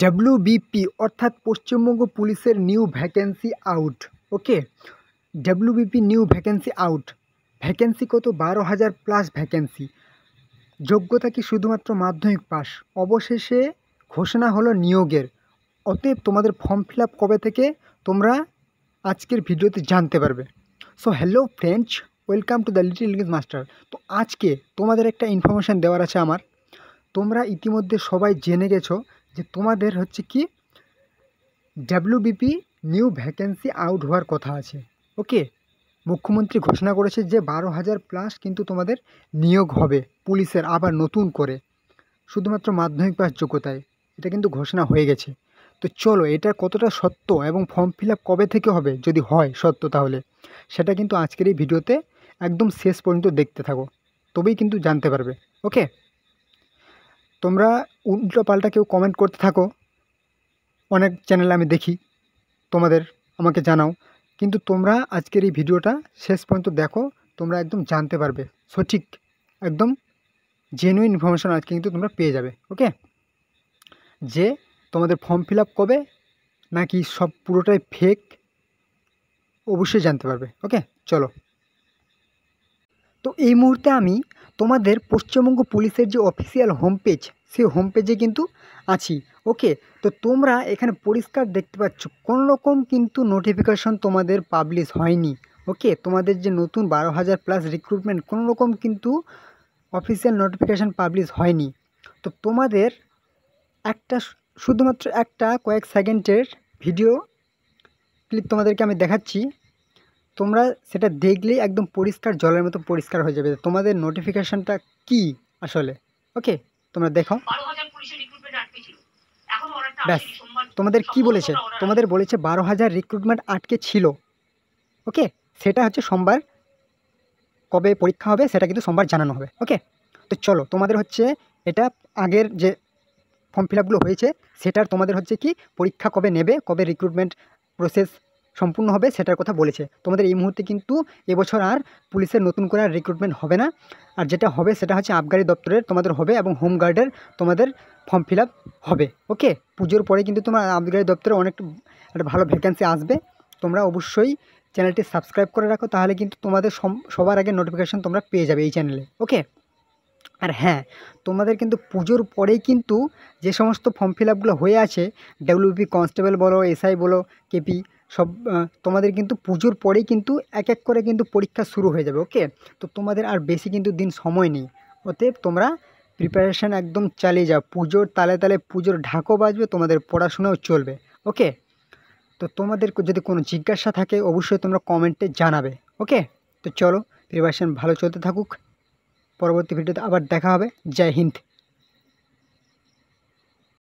WBP অর্থাৎ পশ্চিমবঙ্গ পুলিশের new vacancy out. Okay, WBP new vacancy out. Vacancy কত? 12,000 plus vacancy. যোগ্যতা কি? শুধুমাত্র মাধ্যমিক পাস। অবশেষে ঘোষণা হলো নিয়োগের। অতএব তোমাদের ফর্ম ফিল আপ কবে থেকে তোমরা আজকের ভিডিওতে জানতে পারবে। So hello friends, welcome to the little English master. তো আজকে তোমাদের একটা ইনফরমেশান দেওয়ার আছে আমার। তোমরা ইতিমধ্যে সবাই জেনে গেছো যে তোমাদের হচ্ছে কি ডব্লিউবিপি নিউ ভ্যাকেন্সি আউট হওয়ার কথা আছে। ওকে, মুখ্যমন্ত্রী ঘোষণা করেছে যে 12,000 প্লাস কিন্তু তোমাদের নিয়োগ হবে পুলিশের আবার নতুন করে, শুধুমাত্র মাধ্যমিক পাস যোগ্যতায়। এটা কিন্তু ঘোষণা হয়ে গেছে। তো চলো, এটা কতটা সত্য এবং ফর্ম ফিল আপ কবে থেকে হবে, যদি হয় সত্য তাহলে সেটা কিন্তু আজকের এই ভিডিওতে একদম শেষ পর্যন্ত দেখতে থাকো, তবেই কিন্তু জানতে পারবে। ওকে, তোমরা উল্টো পাল্টা কেউ কমেন্ট করতে থাকো, অনেক চ্যানেলে আমি দেখি, তোমাদের আমাকে জানাও, কিন্তু তোমরা আজকের এই ভিডিওটা শেষ পর্যন্ত দেখো, তোমরা একদম জানতে পারবে সঠিক, একদম জেনুইন ইনফরমেশান আজকে কিন্তু তোমরা পেয়ে যাবে। ওকে, যে তোমাদের ফর্ম ফিল আপ কবে নাকি সব পুরোটাই ফেক, অবশ্যই জানতে পারবে। ওকে চলো, তো এই মুহূর্তে আমি তোমাদের পশ্চিমবঙ্গ পুলিশের যে অফিসিয়াল হোম পেজ, সেই হোম পেজে কিন্তু আছি। ওকে, তো তোমরা এখানে পরিষ্কার দেখতে পাচ্ছ কোনো রকম কিন্তু নোটিফিকেশন তোমাদের পাবলিশ হয়নি। ওকে, তোমাদের যে নতুন 12,000 প্লাস রিক্রুটমেন্ট, কোনো রকম কিন্তু অফিসিয়াল নোটিফিকেশান পাবলিশ হয়নি। তো তোমাদের একটা শুধুমাত্র একটা কয়েক সেকেন্ডের ভিডিও ক্লিপ তোমাদেরকে আমি দেখাচ্ছি, তোমরা সেটা দেখলেই একদম পরিষ্কার জলের মতো পরিষ্কার হয়ে যাবে তোমাদের নোটিফিকেশানটা কি আসলে। ওকে, তোমরা দেখো। ব্যাস, তোমাদের কি বলেছে? তোমাদের বলেছে 12,000 রিক্রুটমেন্ট আটকে ছিল। ওকে, সেটা হচ্ছে সোমবার কবে পরীক্ষা হবে সেটা কিন্তু সোমবার জানানো হবে। ওকে, তো চলো, তোমাদের হচ্ছে এটা আগের যে ফর্ম ফিল আপগুলো হয়েছে সেটার তোমাদের হচ্ছে কি পরীক্ষা কবে নেবে, কবে রিক্রুটমেন্ট প্রসেস সম্পূর্ণ হবে সেটার কথা বলেছে। তোমাদের এই মুহূর্তে কিন্তু এবছর আর পুলিশের নতুন করে আর রিক্রুটমেন্ট হবে না। আর যেটা হবে সেটা হচ্ছে আবগারি দপ্তরের তোমাদের হবে এবং হোমগার্ডের তোমাদের ফর্ম ফিল আপ হবে। ওকে, পুজোর পরে কিন্তু তোমার আবগারি দপ্তরে অনেক একটা ভালো ভ্যাকেন্সি আসবে। তোমরা অবশ্যই চ্যানেলটি সাবস্ক্রাইব করে রাখো, তাহলে কিন্তু তোমাদের সবার আগে নোটিফিকেশান তোমরা পেয়ে যাবে এই চ্যানেলে। ওকে, আর হ্যাঁ, তোমাদের কিন্তু পুজোর পরেই কিন্তু যে সমস্ত ফর্ম ফিল আপগুলো হয়ে আছে, ডব্লিউপি কনস্টেবল বলো, এসআই বলো, কেপি, সব তোমাদের কিন্তু পুজোর পরেই কিন্তু এক এক করে কিন্তু পরীক্ষা শুরু হয়ে যাবে। ওকে, তো তোমাদের আর বেশি কিন্তু দিন সময় নেই। অতএব তোমরা প্রিপারেশান একদম চালিয়ে যাও, পুজোর তালে তালে পুজোর ঢাকও বাজবে, তোমাদের পড়াশোনাও চলবে। ওকে, তো তোমাদের যদি কোনো জিজ্ঞাসা থাকে অবশ্যই তোমরা কমেন্টে জানাবে। ওকে, তো চলো, প্রিপারেশান ভালো চলতে থাকুক, পরবর্তী ভিডিওতে আবার দেখা হবে। জয় হিন্দ।